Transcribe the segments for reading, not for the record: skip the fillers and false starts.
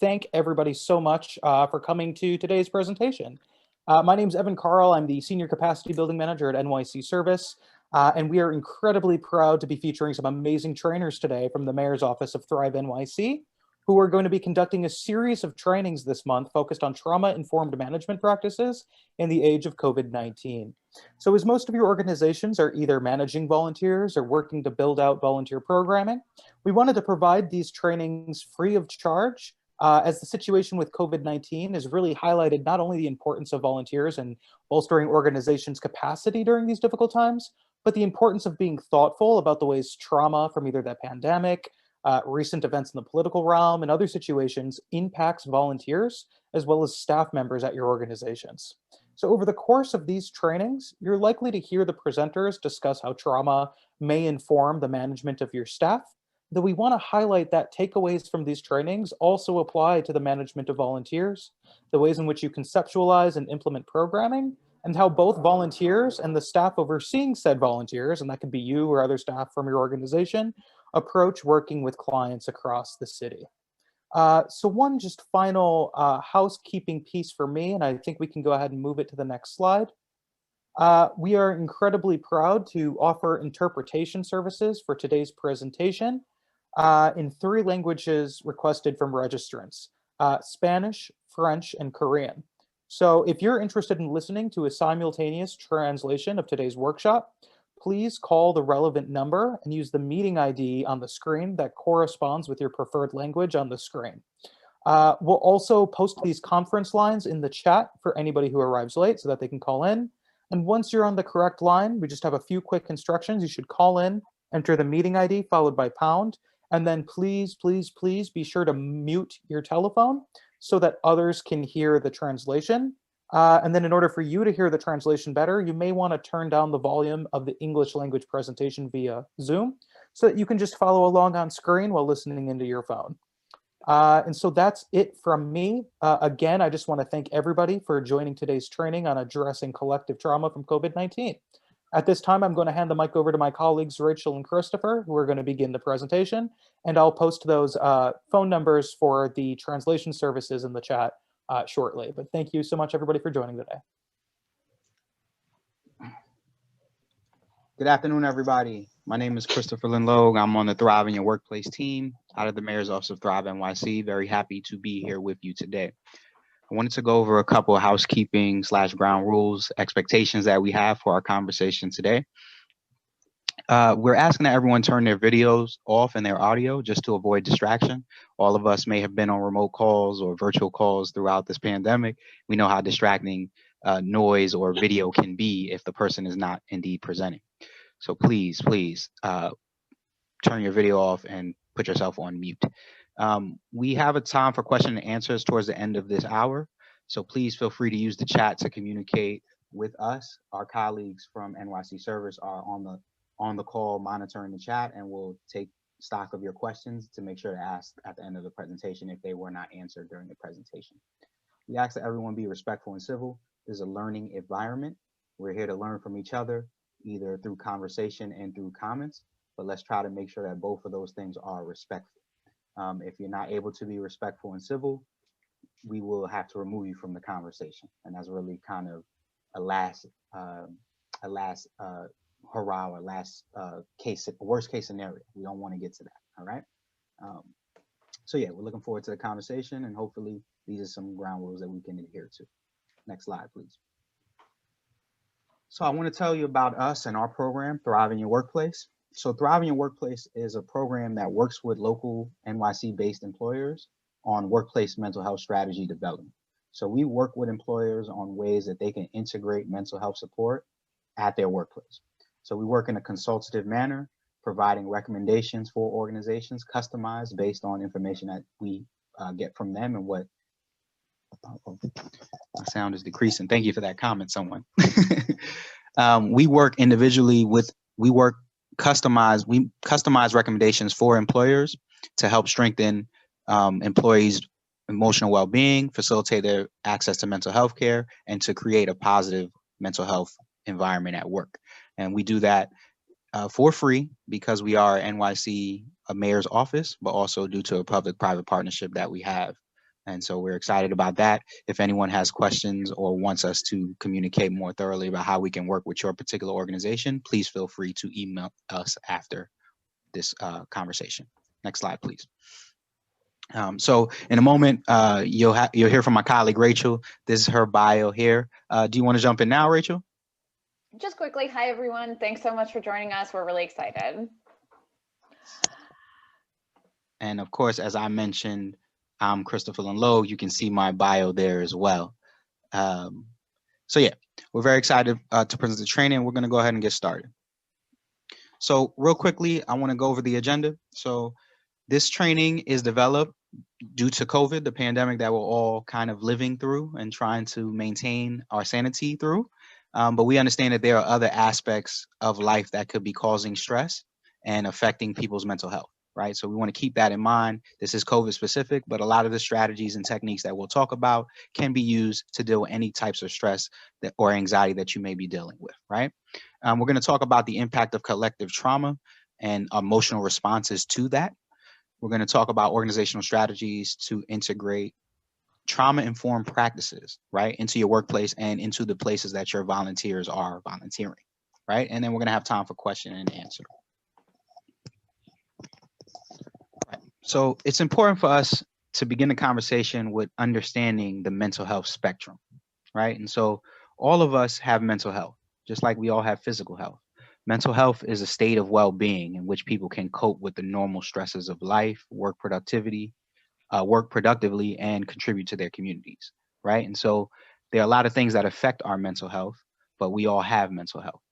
thank everybody so much for coming to today's presentation. My name is Evan Carl. I'm the Senior Capacity Building Manager at NYC Service, and we are incredibly proud to be featuring some amazing trainers today from the Mayor's Office of Thrive NYC, who are going to be conducting a series of trainings this month focused on trauma-informed management practices in the age of COVID-19. So as most of your organizations are either managing volunteers or working to build out volunteer programming, we wanted to provide these trainings free of charge as the situation with COVID-19 has really highlighted not only the importance of volunteers and bolstering organizations' capacity during these difficult times, but the importance of being thoughtful about the ways trauma from either the pandemic, recent events in the political realm, and other situations impacts volunteers as well as staff members at your organizations. So over the course of these trainings, you're likely to hear the presenters discuss how trauma may inform the management of your staff, though we want to highlight that takeaways from these trainings also apply to the management of volunteers, the ways in which you conceptualize and implement programming, and how both volunteers and the staff overseeing said volunteers, and that could be you or other staff from your organization, approach working with clients across the city. So one just final housekeeping piece for me, and I think we can go ahead and move it to the next slide. We are incredibly proud to offer interpretation services for today's presentation in 3 languages requested from registrants, Spanish, French, and Korean. So if you're interested in listening to a simultaneous translation of today's workshop, please call the relevant number and use the meeting ID on the screen that corresponds with your preferred language on the screen. We'll also post these conference lines in the chat for anybody who arrives late so that they can call in. And once you're on the correct line, we just have a few quick instructions. You should call in, enter the meeting ID followed by pound, and then please, please, please be sure to mute your telephone so that others can hear the translation. And then in order for you to hear the translation better, you may want to turn down the volume of the English language presentation via Zoom so that you can just follow along on screen while listening into your phone. And so that's it from me. Again, I just want to thank everybody for joining today's training on addressing collective trauma from COVID-19. At this time, I'm going to hand the mic over to my colleagues, Rachel and Christopher, who are going to begin the presentation. And I'll post those phone numbers for the translation services in the chat shortly. But thank you so much, everybody, for joining today. Good afternoon, everybody. My name is Christopher Linlogue. I'm on the Thrive in Your Workplace team out of the Mayor's Office of Thrive NYC. Very happy to be here with you today. I wanted to go over a couple of housekeeping / ground rules, expectations that we have for our conversation today. We're asking that everyone turn their videos off and their audio just to avoid distraction. All of us may have been on remote calls or virtual calls throughout this pandemic. We know how distracting noise or video can be if the person is not indeed presenting. So please, please turn your video off and put yourself on mute. We have a time for question and answers towards the end of this hour. So please feel free to use the chat to communicate with us. Our colleagues from NYC Service are on the call monitoring the chat, and we'll take stock of your questions to make sure to ask at the end of the presentation if they were not answered during the presentation. We ask that everyone be respectful and civil. This is a learning environment. We're here to learn from each other, either through conversation and through comments, but let's try to make sure that both of those things are respectful. If you're not able to be respectful and civil, we will have to remove you from the conversation. And that's really kind of a last hurrah or worst case scenario. We don't want to get to that, all right? So yeah, we're looking forward to the conversation, and hopefully these are some ground rules that we can adhere to. Next slide, please. So I want to tell you about us and our program, Thrive in Your Workplace. So Thrive in Your Workplace is a program that works with local NYC-based employers on workplace mental health strategy development. So we work with employers on ways that they can integrate mental health support at their workplace. So we work in a consultative manner, providing recommendations for organizations customized based on information that we get from them and what my sound is decreasing. Thank you for that comment, someone. We work individually we customize recommendations for employers to help strengthen employees' emotional well-being, facilitate their access to mental health care, and to create a positive mental health environment at work. And we do that for free because we are NYC Mayor's Office, but also due to a public-private partnership that we have And so we're excited about that. If anyone has questions or wants us to communicate more thoroughly about how we can work with your particular organization, please feel free to email us after this conversation. Next slide, please. So in a moment, you'll hear from my colleague, Rachel. This is her bio here. Do you want to jump in now, Rachel? Just quickly, hi, everyone. Thanks so much for joining us. We're really excited. And of course, as I mentioned, I'm Christopher Lowe. You can see my bio there as well. So yeah, we're very excited to present the training. We're going to go ahead and get started. So real quickly, I want to go over the agenda. So this training is developed due to COVID, the pandemic that we're all kind of living through and trying to maintain our sanity through. But we understand that there are other aspects of life that could be causing stress and affecting people's mental health, right? So we want to keep that in mind. This is COVID specific, but a lot of the strategies and techniques that we'll talk about can be used to deal with any types of stress or anxiety that you may be dealing with, right? We're going to talk about the impact of collective trauma and emotional responses to that. We're going to talk about organizational strategies to integrate trauma-informed practices, right, into your workplace and into the places that your volunteers are volunteering, right? And then we're going to have time for question and answer. Right. So it's important for us to begin the conversation with understanding the mental health spectrum, right? And so all of us have mental health, just like we all have physical health. Mental health is a state of well-being in which people can cope with the normal stresses of life, work productively, and contribute to their communities, right? And so there are a lot of things that affect our mental health, but we all have mental health.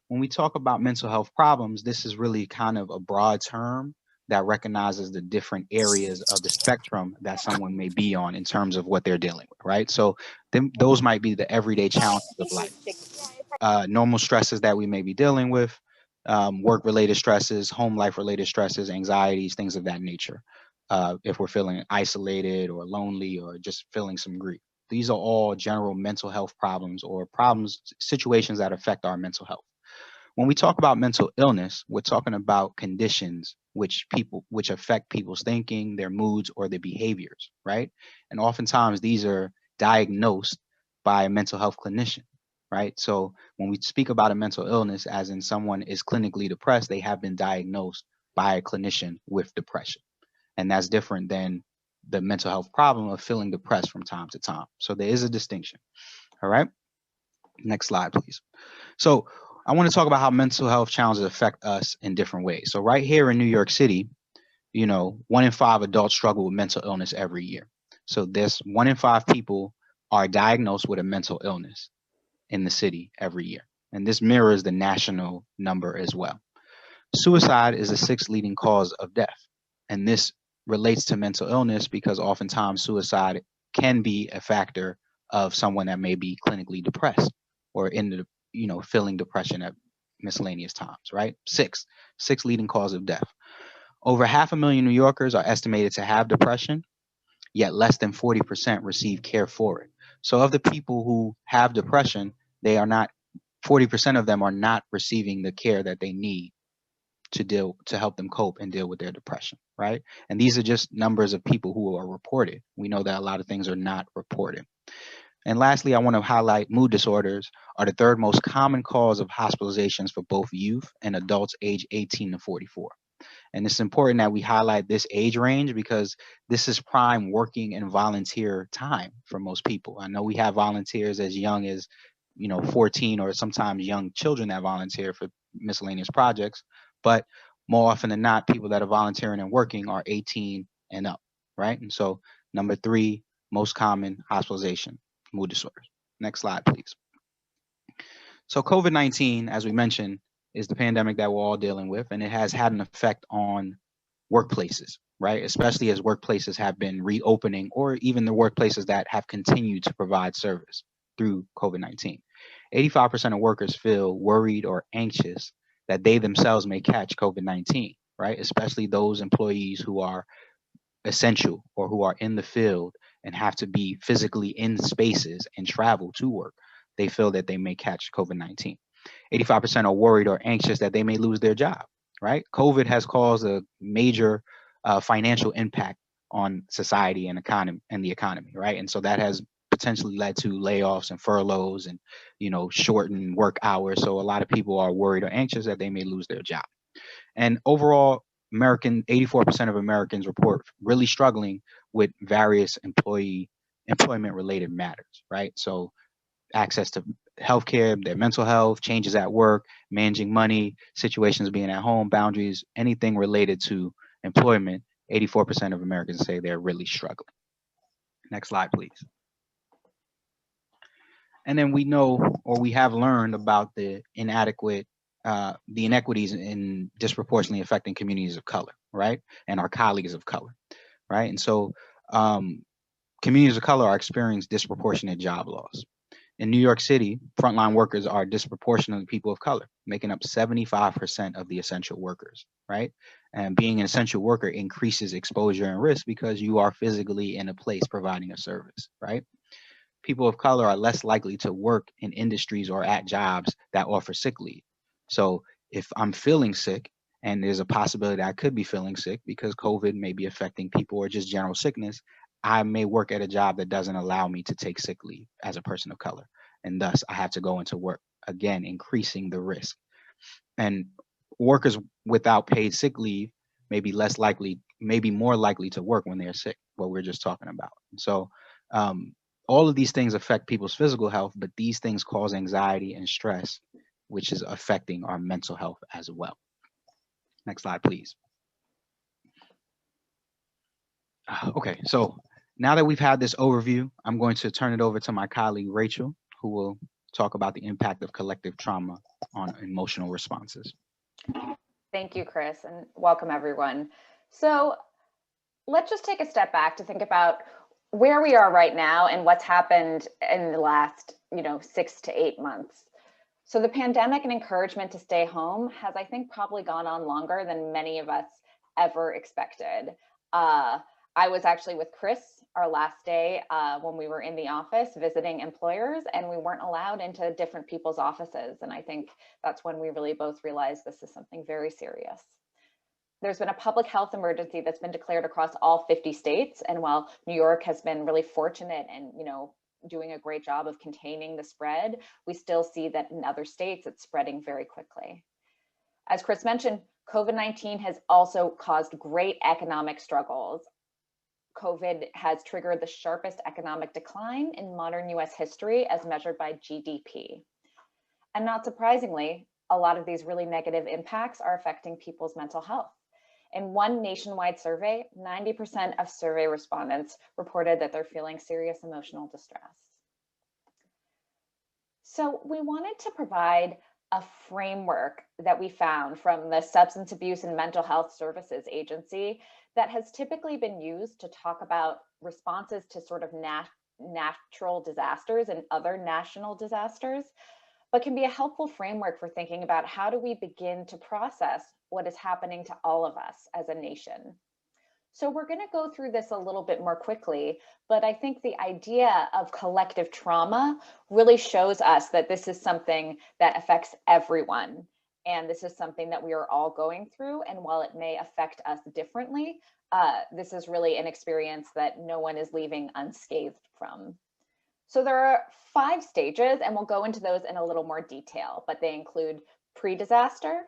When we talk about mental health problems, this is really kind of a broad term that recognizes the different areas of the spectrum that someone may be on in terms of what they're dealing with, right? So those might be the everyday challenges of life. Normal stresses that we may be dealing with, work-related stresses, home life-related stresses, anxieties, things of that nature. If we're feeling isolated or lonely or just feeling some grief. These are all general mental health problems or situations that affect our mental health. When we talk about mental illness, we're talking about conditions which affect people's thinking, their moods, or their behaviors, right? And oftentimes these are diagnosed by a mental health clinician, right? So when we speak about a mental illness, as in someone is clinically depressed, they have been diagnosed by a clinician with depression. And that's different than the mental health problem of feeling depressed from time to time. So there is a distinction. All right. Next slide, please. So I want to talk about how mental health challenges affect us in different ways. So right here in New York City, 1 in 5 adults struggle with mental illness every year. So this 1 in 5 people are diagnosed with a mental illness in the city every year. And this mirrors the national number as well. Suicide is the 6th leading cause of death. And this relates to mental illness because oftentimes suicide can be a factor of someone that may be clinically depressed or in the, feeling depression at miscellaneous times, right? Sixth leading cause of death. Over 500,000 New Yorkers are estimated to have depression, yet less than 40% receive care for it. So of the people who have depression, 40% of them are not receiving the care that they need to help them cope and deal with their depression, right? And these are just numbers of people who are reported. We know that a lot of things are not reported. And lastly, I want to highlight mood disorders are the 3rd most common cause of hospitalizations for both youth and adults age 18 to 44. And it's important that we highlight this age range because this is prime working and volunteer time for most people. I know we have volunteers as young as 14 or sometimes young children that volunteer for miscellaneous projects, but more often than not, people that are volunteering and working are 18 and up, right? And so number 3 most common hospitalization, mood disorders. Next slide, please. So COVID-19, as we mentioned, is the pandemic that we're all dealing with, and it has had an effect on workplaces, right? Especially as workplaces have been reopening, or even the workplaces that have continued to provide service through COVID-19. 85% of workers feel worried or anxious that they themselves may catch COVID-19, right? Especially those employees who are essential or who are in the field and have to be physically in spaces and travel to work. They feel that they may catch COVID-19. 85% are worried or anxious that they may lose their job, right? COVID has caused a major financial impact on society and the economy, right? And so that has potentially led to layoffs and furloughs and, shortened work hours. So a lot of people are worried or anxious that they may lose their job. And overall, 84% of Americans report really struggling with various employment related matters, right? So access to healthcare, their mental health, changes at work, managing money, situations being at home, boundaries, anything related to employment, 84% of Americans say they're really struggling. Next slide, please. And then we know, or we have learned about the inequities in disproportionately affecting communities of color, right? And our colleagues of color, right? And so communities of color are experiencing disproportionate job loss. In New York City, frontline workers are disproportionately people of color, making up 75% of the essential workers, right? And being an essential worker increases exposure and risk because you are physically in a place providing a service, right? People of color are less likely to work in industries or at jobs that offer sick leave. So if I'm feeling sick, and there's a possibility that I could be feeling sick because COVID may be affecting people or just general sickness, I may work at a job that doesn't allow me to take sick leave as a person of color. And thus I have to go into work, again, increasing the risk. And workers without paid sick leave may be more likely to work when they're sick, what we're just talking about. So all of these things affect people's physical health, but these things cause anxiety and stress, which is affecting our mental health as well. Next slide, please. Okay, so now that we've had this overview, I'm going to turn it over to my colleague, Rachel, who will talk about the impact of collective trauma on emotional responses. Thank you, Chris, and welcome everyone. So let's just take a step back to think about where we are right now and what's happened in the last, 6 to 8 months. So the pandemic and encouragement to stay home has, I think, probably gone on longer than many of us ever expected. I was actually with Chris our last day when we were in the office visiting employers, and we weren't allowed into different people's offices. And I think that's when we really both realized this is something very serious. There's been a public health emergency that's been declared across all 50 states. And while New York has been really fortunate and, doing a great job of containing the spread, we still see that in other states, it's spreading very quickly. As Chris mentioned, COVID-19 has also caused great economic struggles. COVID has triggered the sharpest economic decline in modern US history as measured by GDP. And not surprisingly, a lot of these really negative impacts are affecting people's mental health. In one nationwide survey, 90% of survey respondents reported that they're feeling serious emotional distress. So we wanted to provide a framework that we found from the Substance Abuse and Mental Health Services Agency that has typically been used to talk about responses to sort of natural disasters and other national disasters, but can be a helpful framework for thinking about how do we begin to process what is happening to all of us as a nation. So we're going to go through this a little bit more quickly, but I think the idea of collective trauma really shows us that this is something that affects everyone. And this is something that we are all going through. And while it may affect us differently, this is really an experience that no one is leaving unscathed from. So there are 5 stages, and we'll go into those in a little more detail, but they include pre-disaster,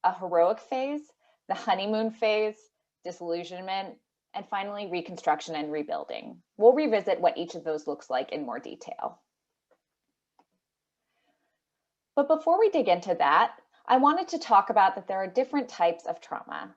a heroic phase, the honeymoon phase, disillusionment, and finally reconstruction and rebuilding. We'll revisit what each of those looks like in more detail. But before we dig into that, I wanted to talk about that there are different types of trauma.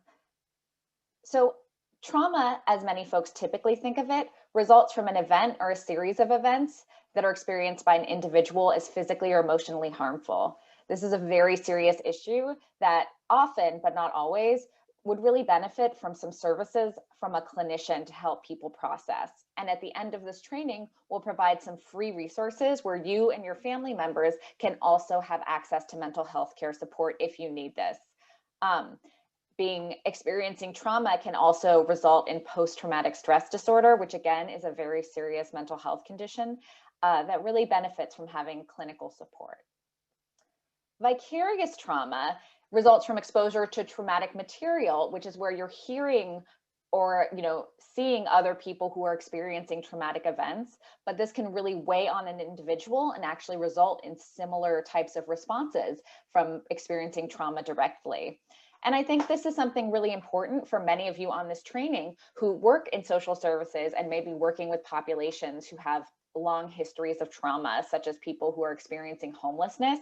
So trauma, as many folks typically think of it, results from an event or a series of events that are experienced by an individual as physically or emotionally harmful. This is a very serious issue that often, but not always, would really benefit from some services from a clinician to help people process. And at the end of this training, we'll provide some free resources where you and your family members can also have access to mental health care support if you need this. Experiencing trauma can also result in post-traumatic stress disorder, which again is a very serious mental health condition that really benefits from having clinical support. Vicarious trauma results from exposure to traumatic material, which is where you're hearing or seeing other people who are experiencing traumatic events, but this can really weigh on an individual and actually result in similar types of responses from experiencing trauma directly. And I think this is something really important for many of you on this training who work in social services and maybe working with populations who have long histories of trauma, such as people who are experiencing homelessness.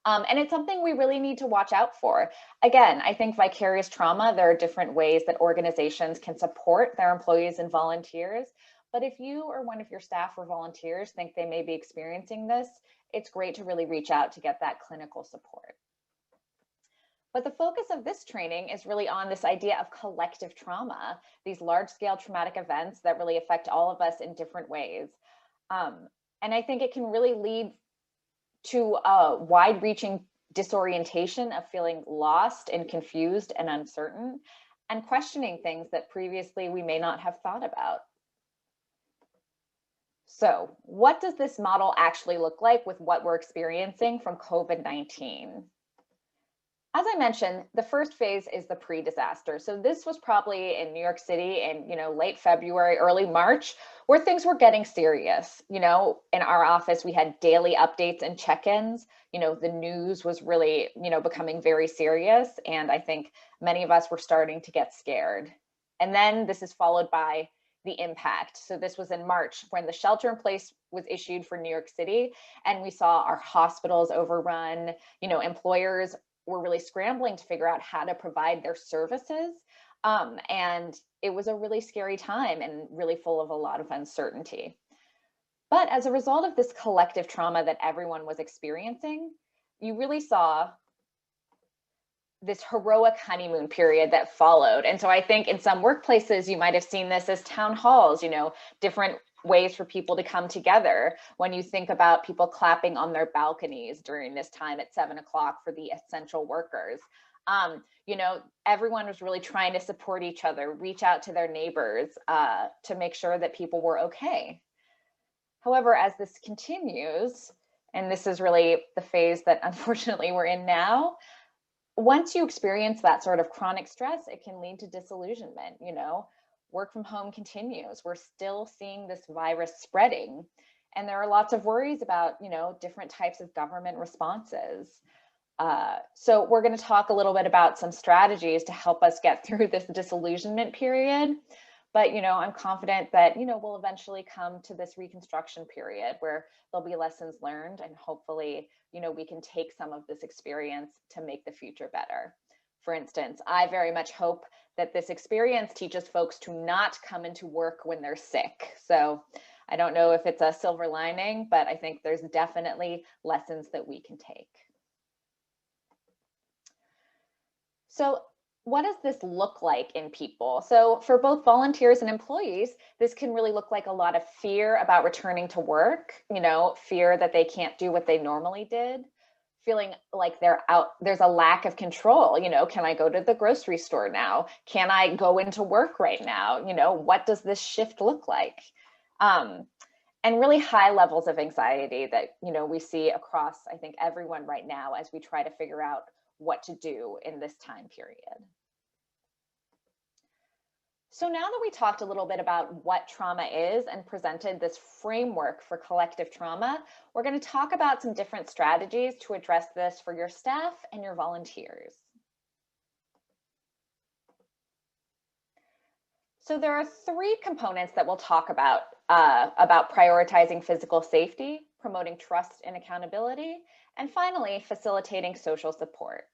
And it's something we really need to watch out for. Again, I think vicarious trauma, there are different ways that organizations can support their employees and volunteers. But if you or one of your staff or volunteers think they may be experiencing this, it's great to really reach out to get that clinical support. But the focus of this training is really on this idea of collective trauma, these large-scale traumatic events that really affect all of us in different ways. And I think it can really lead to a wide-reaching disorientation of feeling lost and confused and uncertain, and questioning things that previously we may not have thought about. So, what does this model actually look like with what we're experiencing from COVID-19? As I mentioned, the first phase is the pre-disaster. So this was probably in New York City in, late February, early March, where things were getting serious. In our office, we had daily updates and check-ins. The news was really, becoming very serious. And I think many of us were starting to get scared. And then this is followed by the impact. So this was in March when the shelter in place was issued for New York City. And we saw our hospitals overrun, employers were really scrambling to figure out how to provide their services. And it was a really scary time and really full of a lot of uncertainty. But as a result of this collective trauma that everyone was experiencing, you really saw this heroic honeymoon period that followed. And so I think in some workplaces, you might have seen this as town halls, different ways for people to come together. When you think about people clapping on their balconies during this time at 7 o'clock for the essential workers, everyone was really trying to support each other, reach out to their neighbors to make sure that people were okay. However, as this continues, and this is really the phase that unfortunately we're in now, once you experience that sort of chronic stress, it can lead to disillusionment. Work from home continues. We're still seeing this virus spreading. And there are lots of worries about, different types of government responses. So we're going to talk a little bit about some strategies to help us get through this disillusionment period. But, I'm confident that, we'll eventually come to this reconstruction period where there'll be lessons learned, and hopefully, we can take some of this experience to make the future better. For instance, I very much hope that this experience teaches folks to not come into work when they're sick. So I don't know if it's a silver lining, but I think there's definitely lessons that we can take. So what does this look like in people? So for both volunteers and employees, this can really look like a lot of fear about returning to work, fear that they can't do what they normally did, feeling like there's a lack of control. Can I go to the grocery store now? Can I go into work right now? What does this shift look like? And really high levels of anxiety that, we see across, I think, everyone right now as we try to figure out what to do in this time period. So now that we talked a little bit about what trauma is and presented this framework for collective trauma, we're going to talk about some different strategies to address this for your staff and your volunteers. So there are three components that we'll talk about prioritizing physical safety, promoting trust and accountability, and finally, facilitating social support.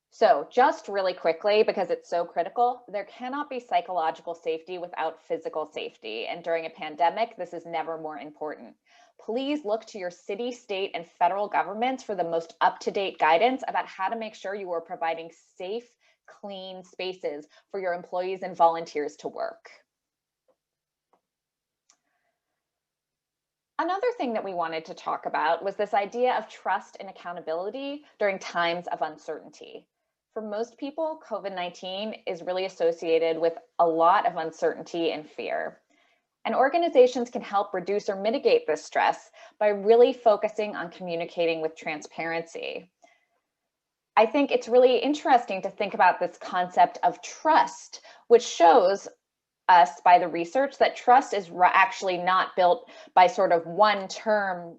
So just really quickly, because it's so critical, there cannot be psychological safety without physical safety. And during a pandemic, this is never more important. Please look to your city, state, and federal governments for the most up-to-date guidance about how to make sure you are providing safe, clean spaces for your employees and volunteers to work. Another thing that we wanted to talk about was this idea of trust and accountability during times of uncertainty. For most people, COVID-19 is really associated with a lot of uncertainty and fear. And organizations can help reduce or mitigate this stress by really focusing on communicating with transparency. I think it's really interesting to think about this concept of trust, which shows us by the research that trust is actually not built by sort of one-term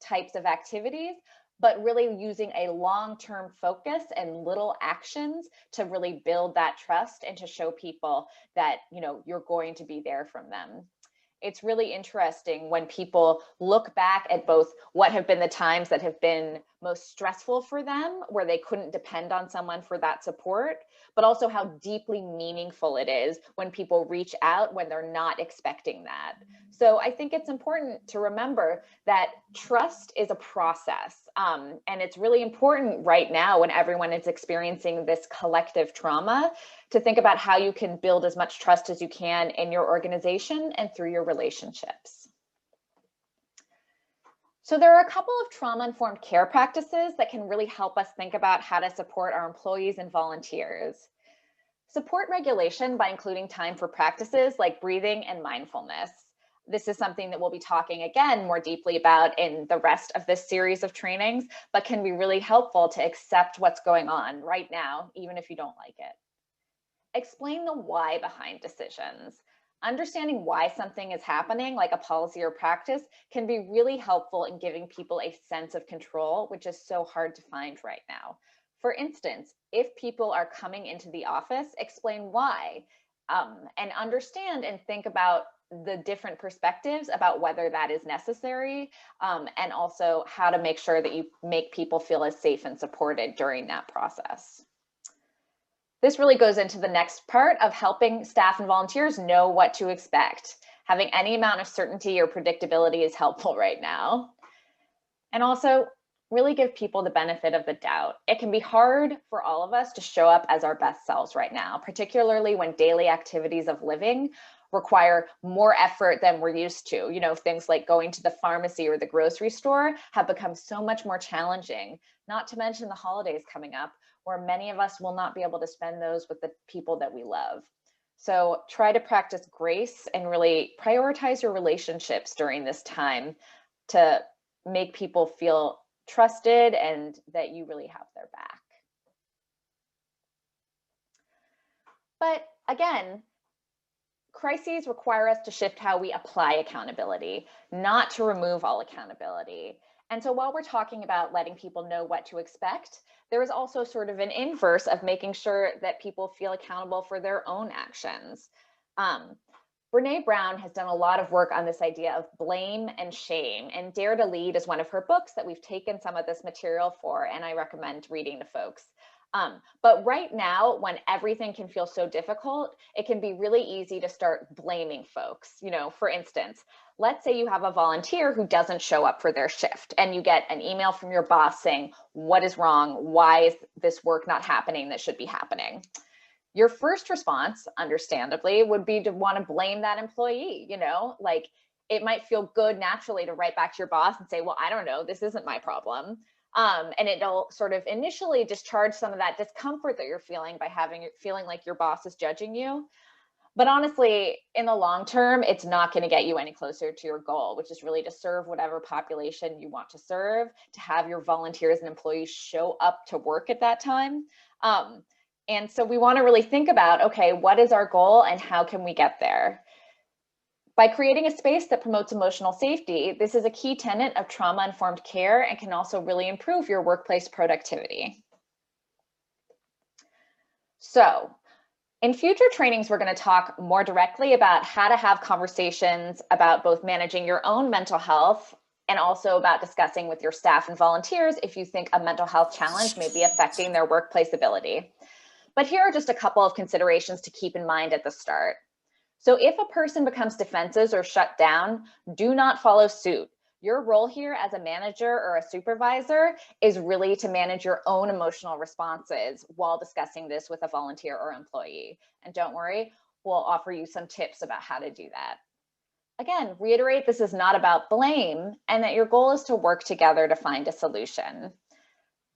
types of activities, but really using a long-term focus and little actions to really build that trust and to show people that, you know, you're going to be there from them. It's really interesting when people look back at both what have been the times that have been most stressful for them, where they couldn't depend on someone for that support, but also how deeply meaningful it is when people reach out when they're not expecting that. So I think it's important to remember that trust is a process. And it's really important right now when everyone is experiencing this collective trauma to think about how you can build as much trust as you can in your organization and through your relationships. So there are a couple of trauma-informed care practices that can really help us think about how to support our employees and volunteers. Support regulation by including time for practices like breathing and mindfulness. This is something that we'll be talking again more deeply about in the rest of this series of trainings, but can be really helpful to accept what's going on right now, even if you don't like it. Explain the why behind decisions. Understanding why something is happening, like a policy or practice, can be really helpful in giving people a sense of control, which is so hard to find right now. For instance, if people are coming into the office, explain why, and understand and think about the different perspectives about whether that is necessary, and also how to make sure that you make people feel as safe and supported during that process. This really goes into the next part of helping staff and volunteers know what to expect. Having any amount of certainty or predictability is helpful right now. And also, really give people the benefit of the doubt. It can be hard for all of us to show up as our best selves right now, particularly when daily activities of living require more effort than we're used to. You know, things like going to the pharmacy or the grocery store have become so much more challenging, not to mention the holidays coming up, where many of us will not be able to spend those with the people that we love. So try to practice grace and really prioritize your relationships during this time to make people feel trusted and that you really have their back. But again, crises require us to shift how we apply accountability, not to remove all accountability. And so while we're talking about letting people know what to expect, there is also sort of an inverse of making sure that people feel accountable for their own actions. Brene Brown has done a lot of work on this idea of blame and shame, and Dare to Lead is one of her books that we've taken some of this material for, and I recommend reading to folks. But right now, when everything can feel so difficult, it can be really easy to start blaming folks. You know, for instance, let's say you have a volunteer who doesn't show up for their shift and you get an email from your boss saying, what is wrong? Why is this work not happening that should be happening? Your first response, understandably, would be to want to blame that employee. You know, like it might feel good naturally to write back to your boss and say, well, I don't know, this isn't my problem. And it'll sort of initially discharge some of that discomfort that you're feeling by feeling like your boss is judging you. But honestly, in the long term, it's not going to get you any closer to your goal, which is really to serve whatever population you want to serve, to have your volunteers and employees show up to work at that time. And so we want to really think about, okay, what is our goal and how can we get there? By creating a space that promotes emotional safety, this is a key tenet of trauma-informed care and can also really improve your workplace productivity. So, in future trainings, we're going to talk more directly about how to have conversations about both managing your own mental health and also about discussing with your staff and volunteers if you think a mental health challenge may be affecting their workplace ability. But here are just a couple of considerations to keep in mind at the start. So if a person becomes defensive or shut down, do not follow suit. Your role here as a manager or a supervisor is really to manage your own emotional responses while discussing this with a volunteer or employee. And don't worry, we'll offer you some tips about how to do that. Again, reiterate this is not about blame and that your goal is to work together to find a solution.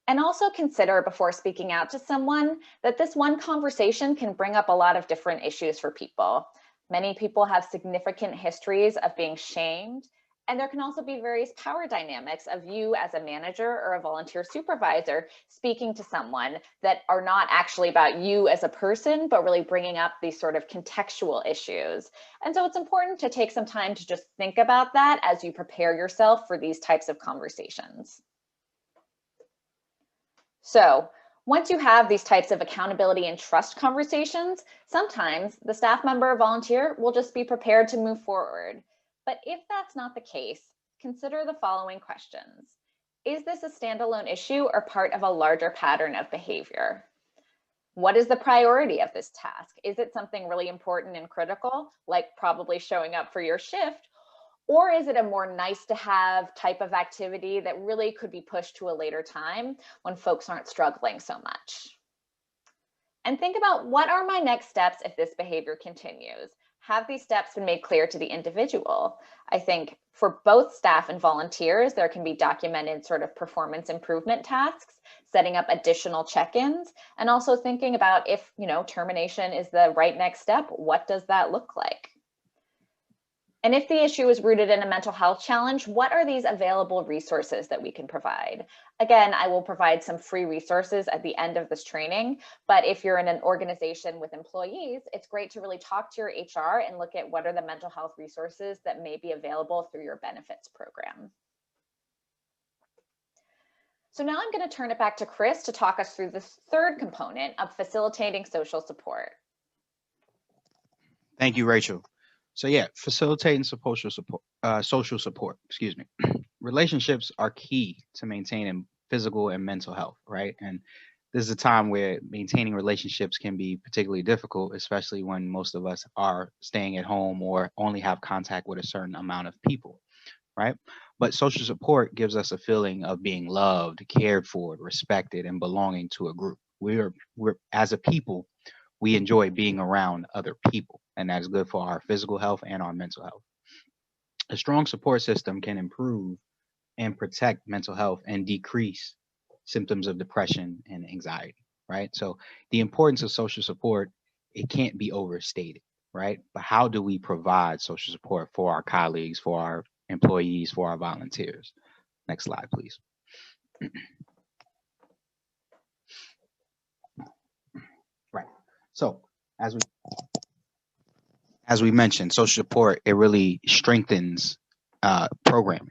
And also consider before speaking out to someone that this one conversation can bring up a lot of different issues for people. Many people have significant histories of being shamed And there can also be various power dynamics of you as a manager or a volunteer supervisor speaking to someone that are not actually about you as a person, but really bringing up these sort of contextual issues. And so it's important to take some time to just think about that as you prepare yourself for these types of conversations. So once you have these types of accountability and trust conversations, sometimes the staff member or volunteer will just be prepared to move forward. But if that's not the case, consider the following questions. Is this a standalone issue or part of a larger pattern of behavior? What is the priority of this task? Is it something really important and critical, like probably showing up for your shift? Or is it a more nice to have type of activity that really could be pushed to a later time when folks aren't struggling so much? And think about, what are my next steps if this behavior continues? Have these steps been made clear to the individual? I think for both staff and volunteers, there can be documented sort of performance improvement tasks, setting up additional check-ins, and also thinking about if, termination is the right next step, what does that look like? And if the issue is rooted in a mental health challenge, what are these available resources that we can provide? Again, I will provide some free resources at the end of this training, but if you're in an organization with employees, it's great to really talk to your HR and look at what are the mental health resources that may be available through your benefits program. So now I'm going to turn it back to Chris to talk us through this third component of facilitating social support. Thank you, Rachel. So yeah, facilitating social support, relationships are key to maintaining physical and mental health, right? And this is a time where maintaining relationships can be particularly difficult, especially when most of us are staying at home or only have contact with a certain amount of people, right? But social support gives us a feeling of being loved, cared for, respected, and belonging to a group. We're as a people, we enjoy being around other people, and that is good for our physical health and our mental health. A strong support system can improve and protect mental health and decrease symptoms of depression and anxiety, right? So the importance of social support, it can't be overstated, right? But how do we provide social support for our colleagues, for our employees, for our volunteers? Next slide, please. Right. So as we mentioned, social support, it really strengthens programming,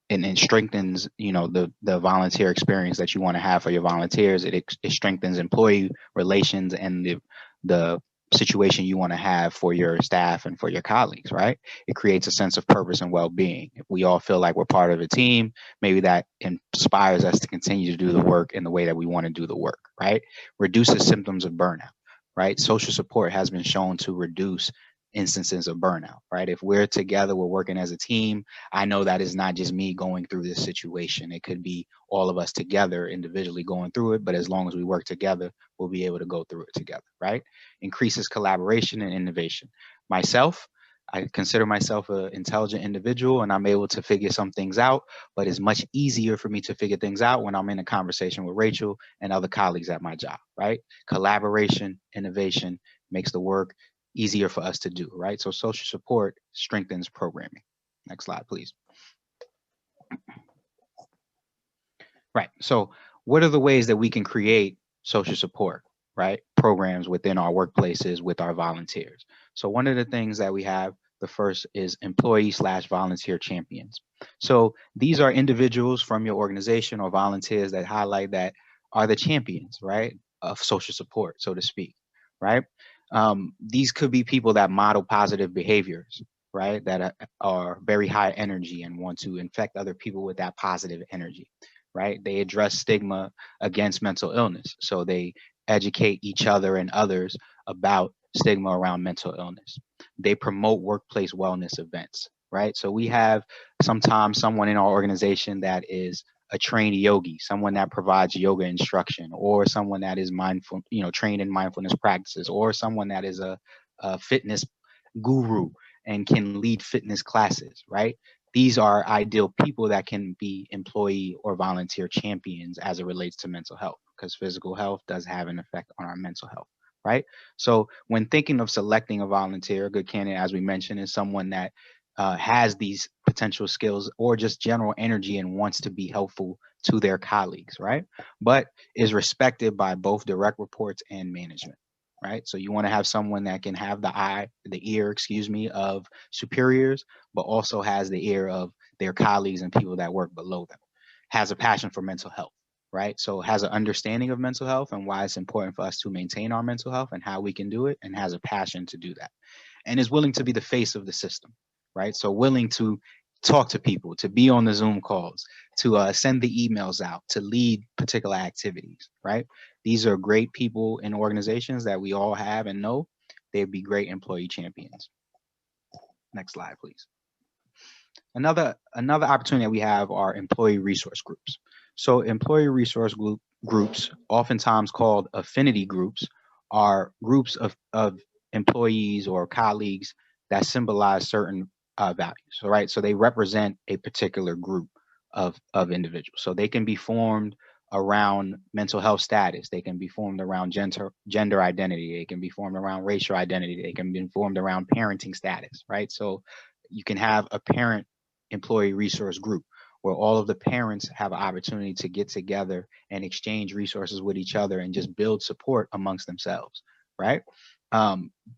and it strengthens, the volunteer experience that you want to have for your volunteers. It strengthens employee relations and the situation you want to have for your staff and for your colleagues, right? It creates a sense of purpose and well-being. If we all feel like we're part of a team, maybe that inspires us to continue to do the work in the way that we want to do the work, right? Reduces symptoms of burnout, right? Social support has been shown to reduce instances of burnout, right? If we're together, we're working as a team, I know that is not just me going through this situation. It could be all of us together individually going through it, but as long as we work together, we'll be able to go through it together, right? Increases collaboration and innovation. Myself, I consider myself an intelligent individual and I'm able to figure some things out, but it's much easier for me to figure things out when I'm in a conversation with Rachel and other colleagues at my job, right? Collaboration, innovation makes the work easier for us to do, right? So social support strengthens programming. Next slide, please. Right. So what are the ways that we can create social support, right? Programs within our workplaces with our volunteers. So one of the things that we have, the first is employee/volunteer champions. So these are individuals from your organization or volunteers that highlight that are the champions, right, of social support, so to speak, right? These could be people that model positive behaviors, right? That are very high energy and want to infect other people with that positive energy, right? They address stigma against mental illness. So they educate each other and others about stigma around mental illness. They promote workplace wellness events, right? So we have sometimes someone in our organization that is a trained yogi, someone that provides yoga instruction, or someone that is mindful, trained in mindfulness practices, or someone that is a fitness guru and can lead fitness classes, right? These are ideal people that can be employee or volunteer champions as it relates to mental health, because physical health does have an effect on our mental health, right? So when thinking of selecting a volunteer, a good candidate, as we mentioned, is someone that has these potential skills or just general energy and wants to be helpful to their colleagues, right? But is respected by both direct reports and management, right? So you want to have someone that can have the ear, of superiors, but also has the ear of their colleagues and people that work below them, has a passion for mental health, right? So has an understanding of mental health and why it's important for us to maintain our mental health and how we can do it, and has a passion to do that, and is willing to be the face of the system, right? So willing to talk to people, to be on the Zoom calls, to send the emails out, to lead particular activities, right? These are great people in organizations that we all have and know. They'd be great employee champions. Next slide, please. Another opportunity that we have are employee resource groups. So employee resource groups, oftentimes called affinity groups, are groups of employees or colleagues that symbolize certain values. So, right, so they represent a particular group of individuals. So they can be formed around mental health status. They can be formed around gender identity. They can be formed around racial identity. They can be formed around parenting status, right? So you can have a parent employee resource group where all of the parents have an opportunity to get together and exchange resources with each other and just build support amongst themselves, right?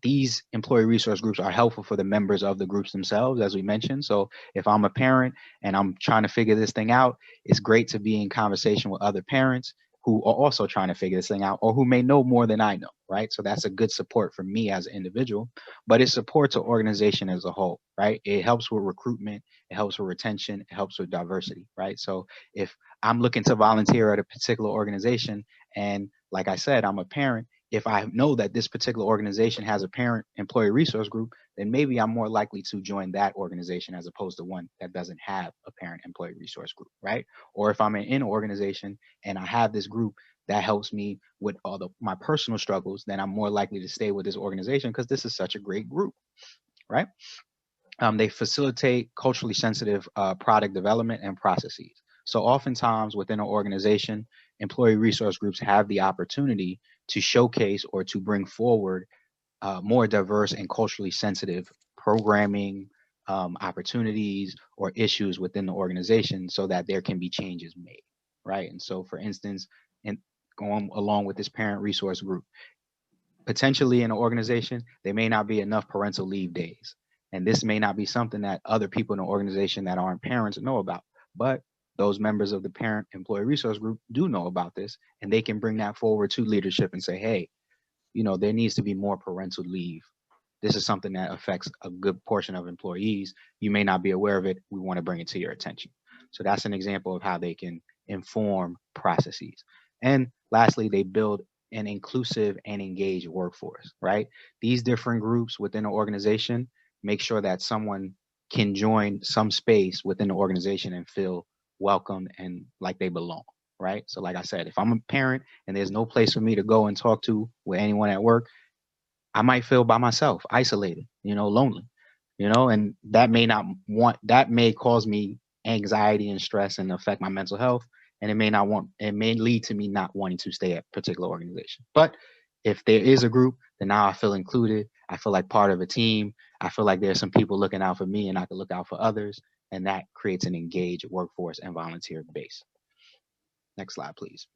These employee resource groups are helpful for the members of the groups themselves, as we mentioned. So if I'm a parent and I'm trying to figure this thing out, it's great to be in conversation with other parents who are also trying to figure this thing out, or who may know more than I know, right? So that's a good support for me as an individual, but it supports an organization as a whole, right? It helps with recruitment, it helps with retention, it helps with diversity, right? So if I'm looking to volunteer at a particular organization, and like I said, I'm a parent, if I know that this particular organization has a parent employee resource group, then maybe I'm more likely to join that organization as opposed to one that doesn't have a parent employee resource group, right? Or if I'm in an organization and I have this group that helps me with all my personal struggles, then I'm more likely to stay with this organization because this is such a great group, right? They facilitate culturally sensitive product development and processes. So oftentimes within an organization, employee resource groups have the opportunity to showcase or to bring forward more diverse and culturally sensitive programming opportunities or issues within the organization so that there can be changes made, right? And so for instance, and going along with this parent resource group, potentially in an organization, there may not be enough parental leave days. And this may not be something that other people in the organization that aren't parents know about. But those members of the parent employee resource group do know about this, and they can bring that forward to leadership and say, hey, there needs to be more parental leave. This is something that affects a good portion of employees. You may not be aware of it. We want to bring it to your attention. So that's an example of how they can inform processes. And lastly, they build an inclusive and engaged workforce, right? These different groups within an organization make sure that someone can join some space within the organization and feel welcome and like they belong, right? So like I said, if I'm a parent and there's no place for me to go and talk to with anyone at work, I might feel by myself, isolated, lonely, and that may cause me anxiety and stress and affect my mental health. And it may lead to me not wanting to stay at a particular organization. But if there is a group, then now I feel included. I feel like part of a team. I feel like there's some people looking out for me and I can look out for others. And that creates an engaged workforce and volunteer base. Next slide, please.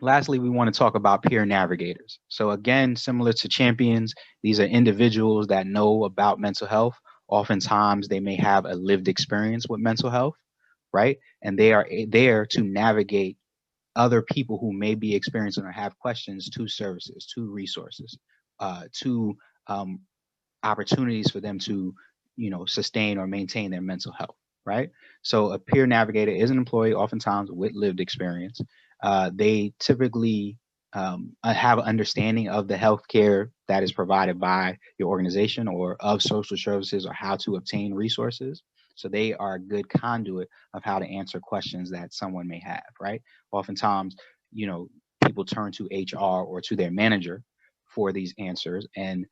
Lastly, we want to talk about peer navigators. So again, similar to champions, these are individuals that know about mental health. Oftentimes, they may have a lived experience with mental health, right? And they are there to navigate other people who may be experiencing or have questions to services, to resources, to opportunities for them to, sustain or maintain their mental health, right? So a peer navigator is an employee, oftentimes with lived experience. They typically have an understanding of the healthcare that is provided by your organization or of social services or how to obtain resources. So they are a good conduit of how to answer questions that someone may have, right? Oftentimes, people turn to HR or to their manager for these answers, and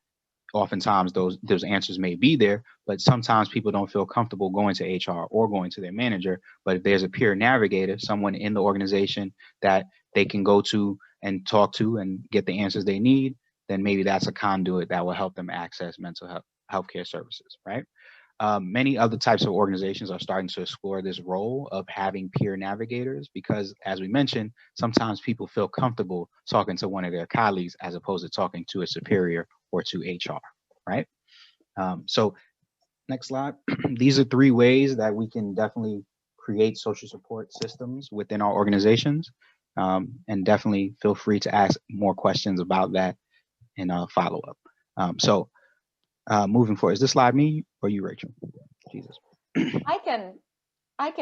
oftentimes those answers may be there, but sometimes people don't feel comfortable going to HR or going to their manager. But if there's a peer navigator, someone in the organization that they can go to and talk to and get the answers they need, then maybe that's a conduit that will help them access mental health healthcare services, right? Many other types of organizations are starting to explore this role of having peer navigators because, as we mentioned, sometimes people feel comfortable talking to one of their colleagues as opposed to talking to a superior or to HR, right? So next slide. These are 3 ways that we can definitely create social support systems within our organizations. And definitely feel free to ask more questions about that in a follow-up. Moving forward, is this slide me or you, Rachel? Jesus. I can, take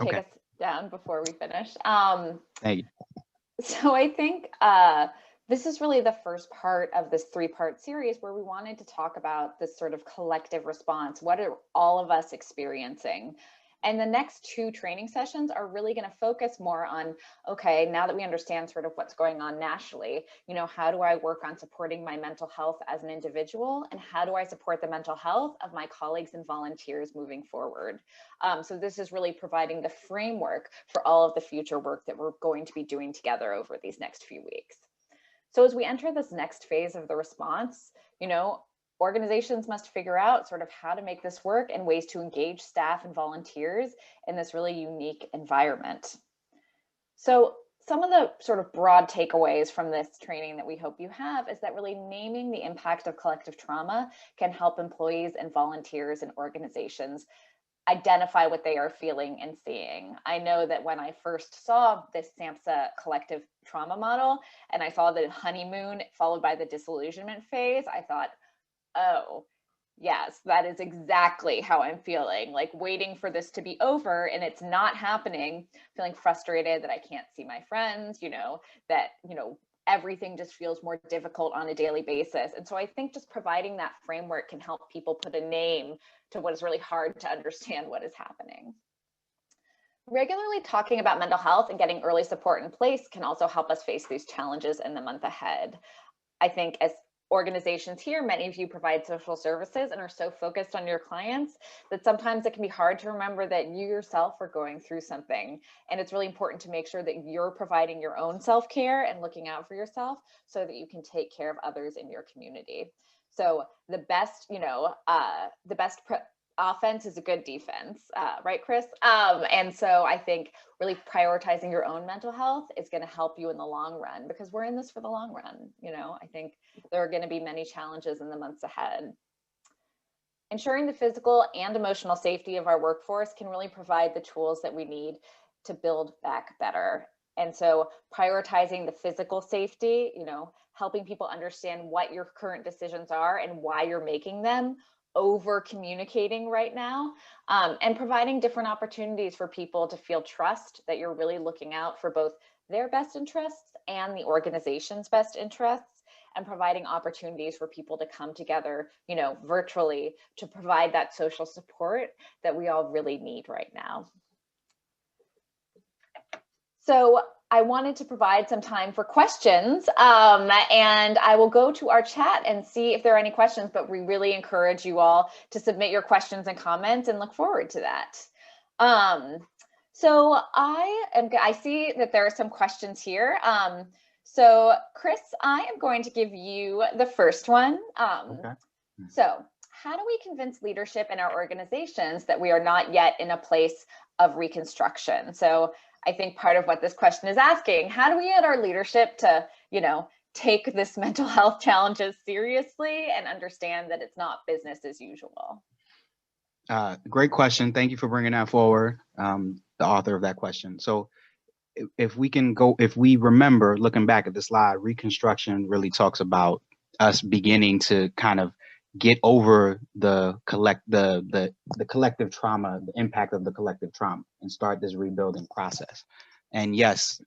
Okay. us down before we finish. Thank you. So I think this is really the first part of this 3-part series where we wanted to talk about this sort of collective response. What are all of us experiencing? And the next 2 training sessions are really going to focus more on, okay, now that we understand sort of what's going on nationally, how do I work on supporting my mental health as an individual? And how do I support the mental health of my colleagues and volunteers moving forward? So this is really providing the framework for all of the future work that we're going to be doing together over these next few weeks. So as we enter this next phase of the response, organizations must figure out sort of how to make this work and ways to engage staff and volunteers in this really unique environment. So some of the sort of broad takeaways from this training that we hope you have is that really naming the impact of collective trauma can help employees and volunteers and organizations identify what they are feeling and seeing. I know that when I first saw this SAMHSA collective trauma model and I saw the honeymoon followed by the disillusionment phase, I thought, oh, yes, that is exactly how I'm feeling, like waiting for this to be over and it's not happening, feeling frustrated that I can't see my friends, that, everything just feels more difficult on a daily basis. And so I think just providing that framework can help people put a name to what is really hard to understand what is happening. Regularly talking about mental health and getting early support in place can also help us face these challenges in the month ahead. I think as organizations here, many of you provide social services and are so focused on your clients that sometimes it can be hard to remember that you yourself are going through something. And it's really important to make sure that you're providing your own self-care and looking out for yourself so that you can take care of others in your community. So the best, offense is a good defense, right, Chris? And so I think really prioritizing your own mental health is going to help you in the long run because we're in this for the long run. I think there are going to be many challenges in the months ahead. Ensuring the physical and emotional safety of our workforce can really provide the tools that we need to build back better. And so prioritizing the physical safety, helping people understand what your current decisions are and why you're making them, over communicating right now, and providing different opportunities for people to feel trust that you're really looking out for both their best interests and the organization's best interests, and providing opportunities for people to come together, virtually to provide that social support that we all really need right now. So I wanted to provide some time for questions, and I will go to our chat and see if there are any questions, but we really encourage you all to submit your questions and comments and look forward to that. So I see that there are some questions here. So Chris, I am going to give you the first one. Okay. So how do we convince leadership in our organizations that we are not yet in a place of reconstruction? So I think part of what this question is asking, how do we get our leadership to, take this mental health challenges seriously and understand that it's not business as usual? Great question. Thank you for bringing that forward, the author of that question. So if we remember, looking back at the slide, reconstruction really talks about us beginning to kind of get over the collective trauma, the impact of the collective trauma, and start this rebuilding process. And yes,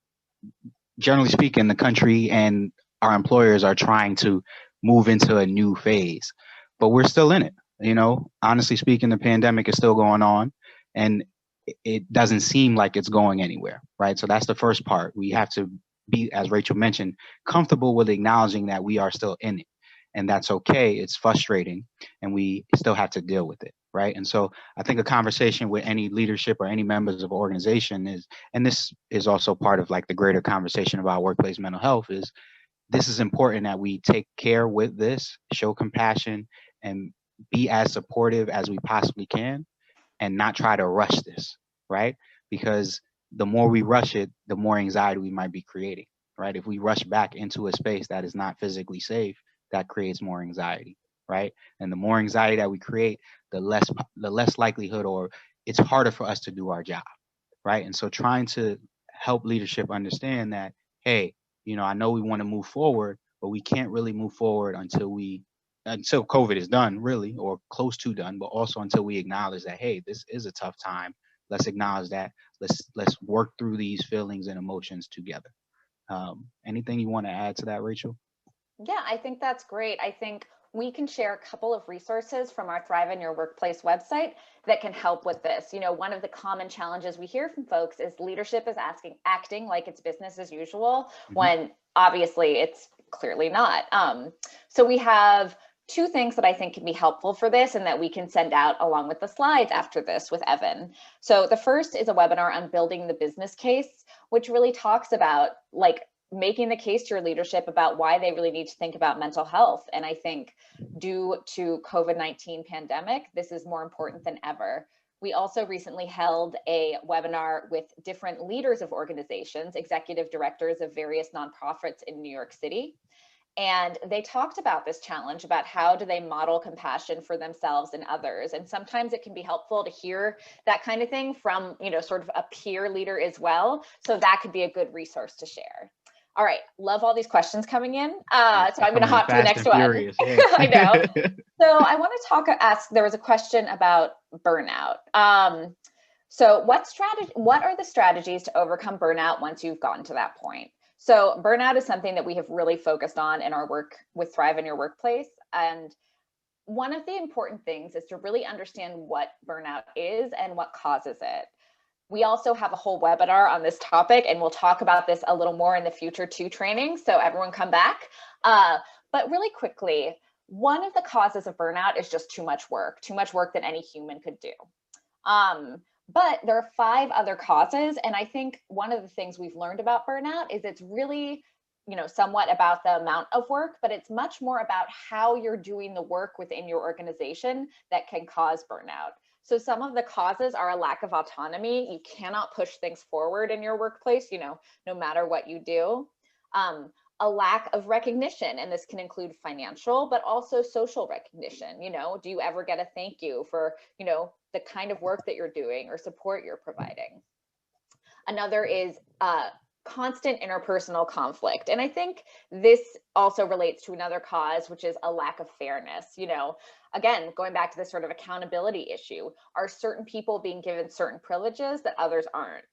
generally speaking, the country and our employers are trying to move into a new phase, but we're still in it. Honestly speaking, the pandemic is still going on, and it doesn't seem like it's going anywhere, right? So that's the first part. We have to be, as Rachel mentioned, comfortable with acknowledging that we are still in it. And that's okay. It's frustrating, and we still have to deal with it, right? And so I think a conversation with any leadership or any members of an organization is, and this is also part of like the greater conversation about workplace mental health, is this is important that we take care with this, show compassion, and be as supportive as we possibly can and not try to rush this, right? Because the more we rush it, the more anxiety we might be creating, right? If we rush back into a space that is not physically safe, that creates more anxiety, right? And the more anxiety that we create, the less likelihood, or it's harder for us to do our job, right? And so trying to help leadership understand that, hey, I know we want to move forward, but we can't really move forward until COVID is done, really, or close to done, but also until we acknowledge that, hey, this is a tough time. Let's acknowledge that. Let's work through these feelings and emotions together. Anything you want to add to that, Rachel? Yeah, I think that's great. I think we can share a couple of resources from our Thrive in Your Workplace website that can help with this. One of the common challenges we hear from folks is leadership is acting like it's business as usual, when obviously it's clearly not. So we have two things that I think can be helpful for this and that we can send out along with the slides after this with Evan. So the first is a webinar on building the business case, which really talks about making the case to your leadership about why they really need to think about mental health. And I think due to COVID-19 pandemic, this is more important than ever. We also recently held a webinar with different leaders of organizations, executive directors of various nonprofits in New York City. And they talked about this challenge, about how do they model compassion for themselves and others. And sometimes it can be helpful to hear that kind of thing from, sort of a peer leader as well. So that could be a good resource to share. All right, love all these questions coming in. So I'm going to hop to the next one. Yeah. I know. So I want to ask, there was a question about burnout. So what are the strategies to overcome burnout once you've gotten to that point? So burnout is something that we have really focused on in our work with Thrive in Your Workplace. And one of the important things is to really understand what burnout is and what causes it. We also have a whole webinar on this topic, and we'll talk about this a little more in the future 2 training. So everyone come back. But really quickly, one of the causes of burnout is just too much work that any human could do. But there are 5 other causes. And I think one of the things we've learned about burnout is it's really, somewhat about the amount of work, but it's much more about how you're doing the work within your organization that can cause burnout. So some of the causes are a lack of autonomy. You cannot push things forward in your workplace, no matter what you do. A lack of recognition, and this can include financial, but also social recognition. Do you ever get a thank you for, the kind of work that you're doing or support you're providing? Another is constant interpersonal conflict. And I think this also relates to another cause, which is a lack of fairness. Again, going back to this sort of accountability issue, are certain people being given certain privileges that others aren't?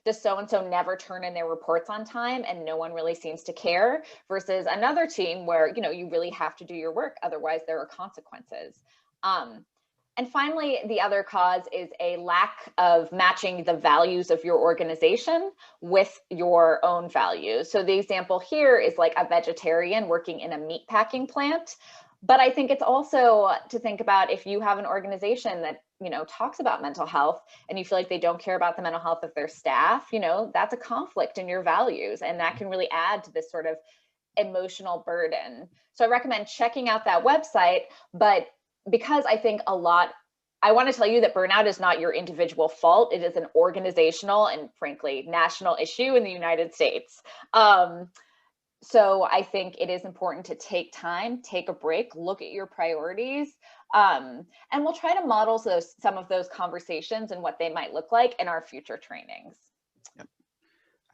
Does so-and-so never turn in their reports on time and no one really seems to care, versus another team where, you really have to do your work, otherwise there are consequences. And finally, the other cause is a lack of matching the values of your organization with your own values. So the example here is like a vegetarian working in a meat packing plant. But I think it's also to think about, if you have an organization that, talks about mental health and you feel like they don't care about the mental health of their staff, that's a conflict in your values. And that can really add to this sort of emotional burden. So I recommend checking out that website, but because I think I want to tell you that burnout is not your individual fault. It is an organizational and frankly, national issue in the United States. So I think it is important to take time, take a break, look at your priorities, and we'll try to model some of those conversations and what they might look like in our future trainings. Yep.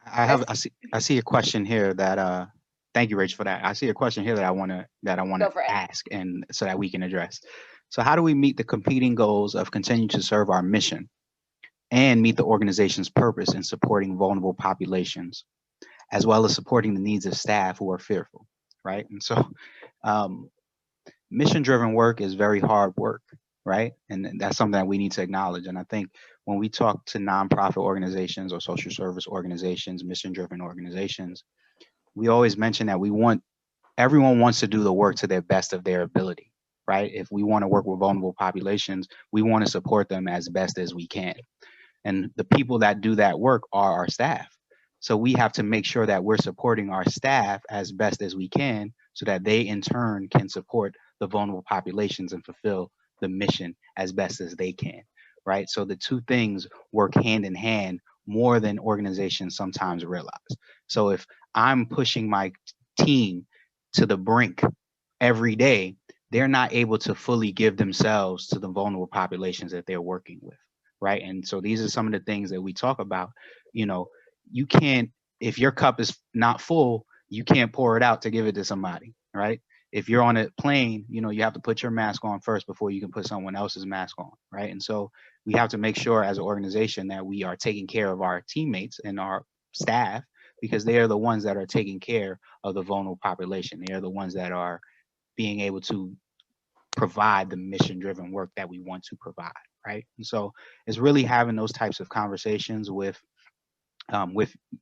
I see a question here that thank you, Rach, for that. I see a question here that I want to ask, and so that we can address. So how do we meet the competing goals of continuing to serve our mission and meet the organization's purpose in supporting vulnerable populations, as well as supporting the needs of staff who are fearful, right? And so mission-driven work is very hard work, right? And that's something that we need to acknowledge. And I think when we talk to nonprofit organizations or social service organizations, mission-driven organizations, we always mention that everyone wants to do the work to their best of their ability, right? If we want to work with vulnerable populations, we want to support them as best as we can. And the people that do that work are our staff. So we have to make sure that we're supporting our staff as best as we can so that they in turn can support the vulnerable populations and fulfill the mission as best as they can, right? So the two things work hand in hand more than organizations sometimes realize. So if I'm pushing my team to the brink every day, they're not able to fully give themselves to the vulnerable populations that they're working with, right? And so these are some of the things that we talk about. You know, you can't, if your cup is not full, you can't pour it out to give it to somebody, right? If you're on a plane, you know, you have to put your mask on first before you can put someone else's mask on, right? And so we have to make sure as an organization that we are taking care of our teammates and our staff, because they are the ones that are taking care of the vulnerable population. They are the ones that are being able to provide the mission-driven work that we want to provide, right? And so it's really having those types of conversations with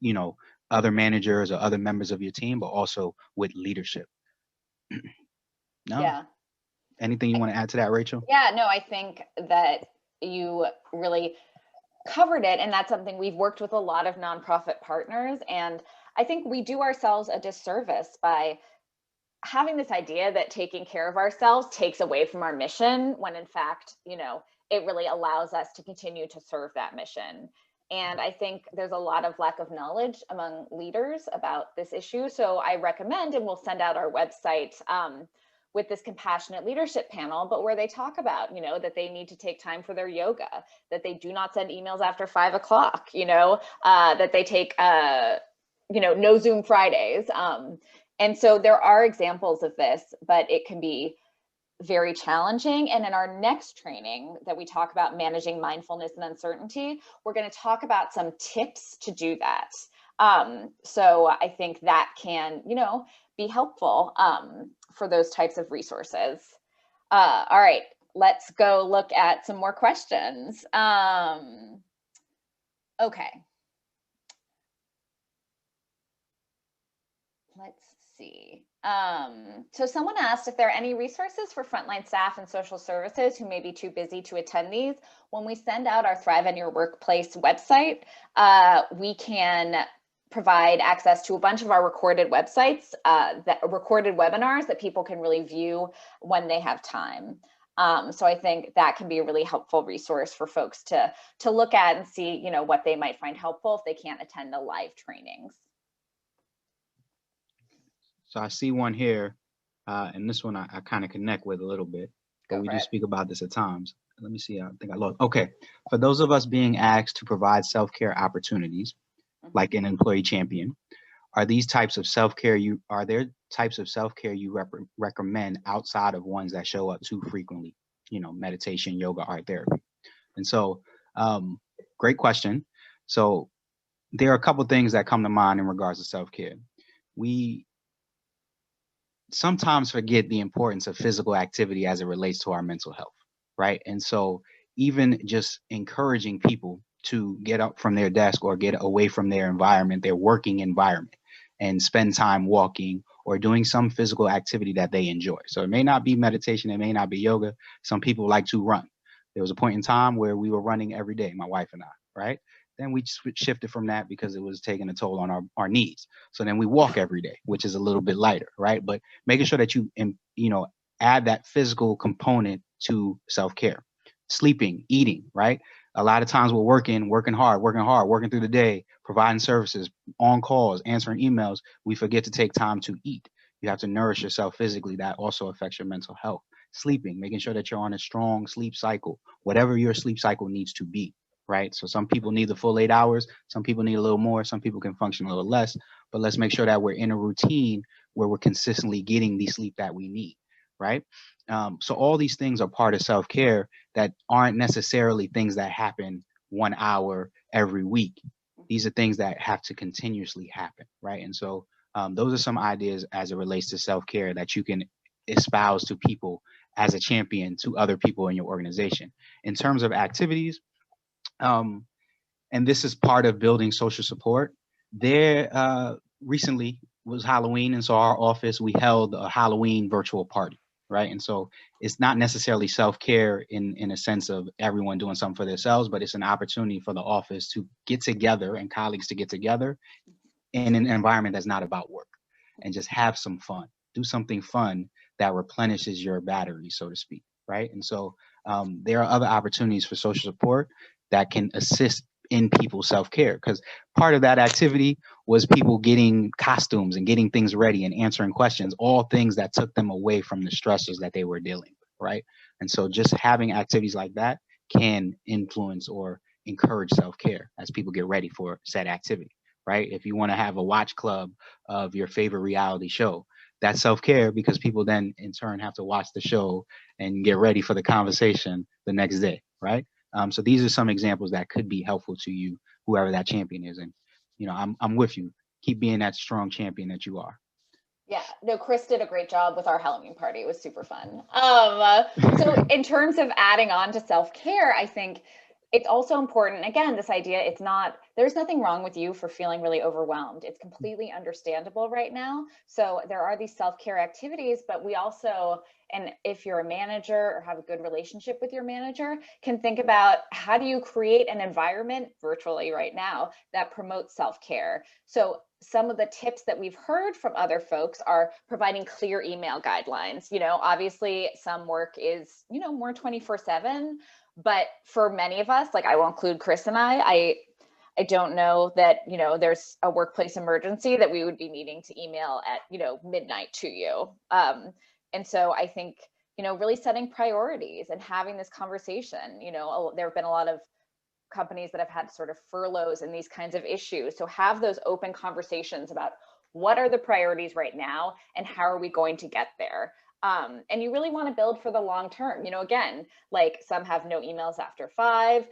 you know, other managers or other members of your team, but also with leadership. No. Yeah. Anything you want to add to that, Rachel? Yeah, no, I think that you really covered it. And that's something we've worked with a lot of nonprofit partners. And I think we do ourselves a disservice by having this idea that taking care of ourselves takes away from our mission, when in fact, you know, it really allows us to continue to serve that mission. And I think there's a lot of lack of knowledge among leaders about this issue. So I recommend, and we'll send out our website with this compassionate leadership panel, but where they talk about, you know, that they need to take time for their yoga, that they do not send emails after 5 o'clock, you know, that they take, you know, no Zoom Fridays. And so there are examples of this, but it can be very challenging. And in our next training that we talk about managing mindfulness and uncertainty, we're going to talk about some tips to do that. So I think that can, you know, be helpful for those types of resources. All right, let's go look at some more questions. Okay. Let's see. So someone asked if there are any resources for frontline staff and social services who may be too busy to attend these. When we send out our Thrive in Your Workplace website, we can provide access to a bunch of our recorded websites, that recorded webinars that people can really view when they have time. So I think that can be a really helpful resource for folks to look at and see, you know, what they might find helpful if they can't attend the live trainings. So I see one here, and this one I kind of connect with a little bit, but we do speak about this at times. Let me see, I think I lost. Okay, for those of us being asked to provide self-care opportunities, like an employee champion, are there types of self-care you recommend outside of ones that show up too frequently? You know, meditation, yoga, art therapy. And so, great question. So there are a couple things that come to mind in regards to self-care. We sometimes forget the importance of physical activity as it relates to our mental health, right? And so even just encouraging people to get up from their desk or get away from their environment, their working environment, and spend time walking or doing some physical activity that they enjoy. So it may not be meditation, it may not be yoga. Some people like to run. There was a point in time where we were running every day, my wife and I, right? Then we shifted from that because it was taking a toll on our knees. So then we walk every day, which is a little bit lighter, right? But making sure that you know, add that physical component to self-care. Sleeping, eating, right? A lot of times we're working hard, working through the day, providing services, on calls, answering emails. We forget to take time to eat. You have to nourish yourself physically. That also affects your mental health. Sleeping, making sure that you're on a strong sleep cycle, whatever your sleep cycle needs to be, right? So some people need the full 8 hours. Some people need a little more. Some people can function a little less. But let's make sure that we're in a routine where we're consistently getting the sleep that we need, right? So all these things are part of self-care that aren't necessarily things that happen 1 hour every week. These are things that have to continuously happen, right? And so those are some ideas as it relates to self-care that you can espouse to people as a champion to other people in your organization. In terms of activities, and this is part of building social support, there recently was Halloween, and so our office, we held a Halloween virtual party, right? And so it's not necessarily self-care in a sense of everyone doing something for themselves, but it's an opportunity for the office to get together and colleagues to get together in an environment that's not about work and just have some fun, do something fun that replenishes your battery, so to speak, right? And so there are other opportunities for social support that can assist in people's self-care, because part of that activity was people getting costumes and getting things ready and answering questions, all things that took them away from the stressors that they were dealing with, right? And so just having activities like that can influence or encourage self-care as people get ready for said activity, right? If you want to have a watch club of your favorite reality show, that's self-care, because people then in turn have to watch the show and get ready for the conversation the next day, right? So these are some examples that could be helpful to you, whoever that champion is. And, you know, I'm with you. Keep being that strong champion that you are. Yeah, no, Chris did a great job with our Halloween party. It was super fun. So in terms of adding on to self-care, I think it's also important, again, this idea, there's nothing wrong with you for feeling really overwhelmed. It's completely understandable right now. So there are these self-care activities, but we also, and if you're a manager or have a good relationship with your manager, can think about how do you create an environment virtually right now that promotes self-care. So some of the tips that we've heard from other folks are providing clear email guidelines. You know, obviously some work is, you know, more 24/7, but for many of us, like I will include Chris and I don't know that, you know, there's a workplace emergency that we would be needing to email at, you know, midnight to you. And so I think, you know, really setting priorities and having this conversation, you know, there have been a lot of companies that have had sort of furloughs and these kinds of issues. So have those open conversations about what are the priorities right now and how are we going to get there? And you really want to build for the long term. You know, again, like some have no emails after 5.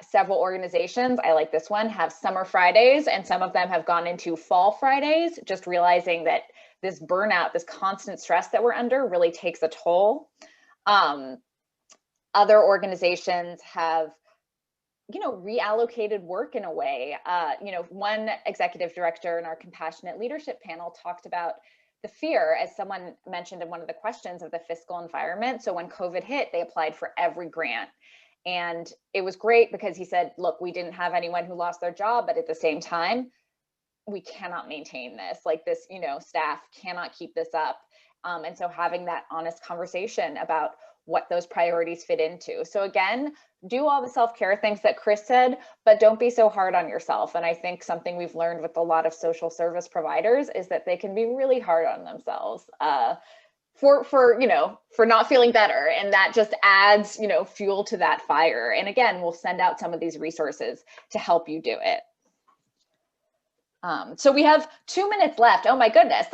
Several organizations, I like this one, have summer Fridays, and some of them have gone into fall Fridays, just realizing that this burnout, this constant stress that we're under really takes a toll. Other organizations have, you know, reallocated work in a way. You know, one executive director in our compassionate leadership panel talked about the fear, as someone mentioned in one of the questions, of the fiscal environment. So when COVID hit, they applied for every grant. And it was great because he said, look, we didn't have anyone who lost their job, but at the same time, we cannot maintain this. Like this, you know, staff cannot keep this up. And so having that honest conversation about what those priorities fit into. So again, do all the self-care things that Chris said, but don't be so hard on yourself. And I think something we've learned with a lot of social service providers is that they can be really hard on themselves for you know, for not feeling better. And that just adds, you know, fuel to that fire. And again, we'll send out some of these resources to help you do it. So we have 2 minutes left. Oh my goodness.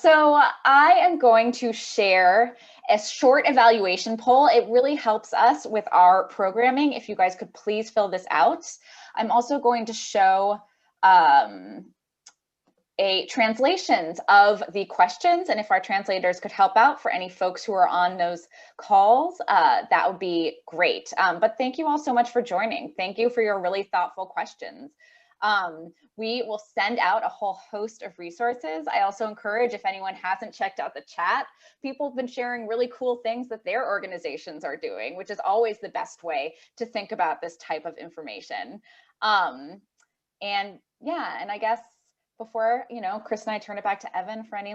So I am going to share a short evaluation poll. It really helps us with our programming. If you guys could please fill this out. I'm also going to show translations of the questions. And if our translators could help out for any folks who are on those calls, that would be great. But thank you all so much for joining. Thank you for your really thoughtful questions. We will send out a whole host of resources. I also encourage, if anyone hasn't checked out the chat, people have been sharing really cool things that their organizations are doing, which is always the best way to think about this type of information. And yeah, and I guess before, you know, Chris and I turn it back to Evan for any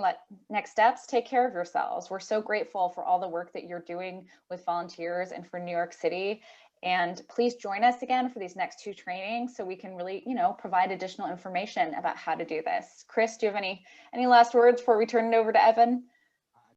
next steps, take care of yourselves. We're so grateful for all the work that you're doing with volunteers and for New York City. And please join us again for these next 2 trainings so we can really, you know, provide additional information about how to do this. Chris, do you have any last words before we turn it over to Evan?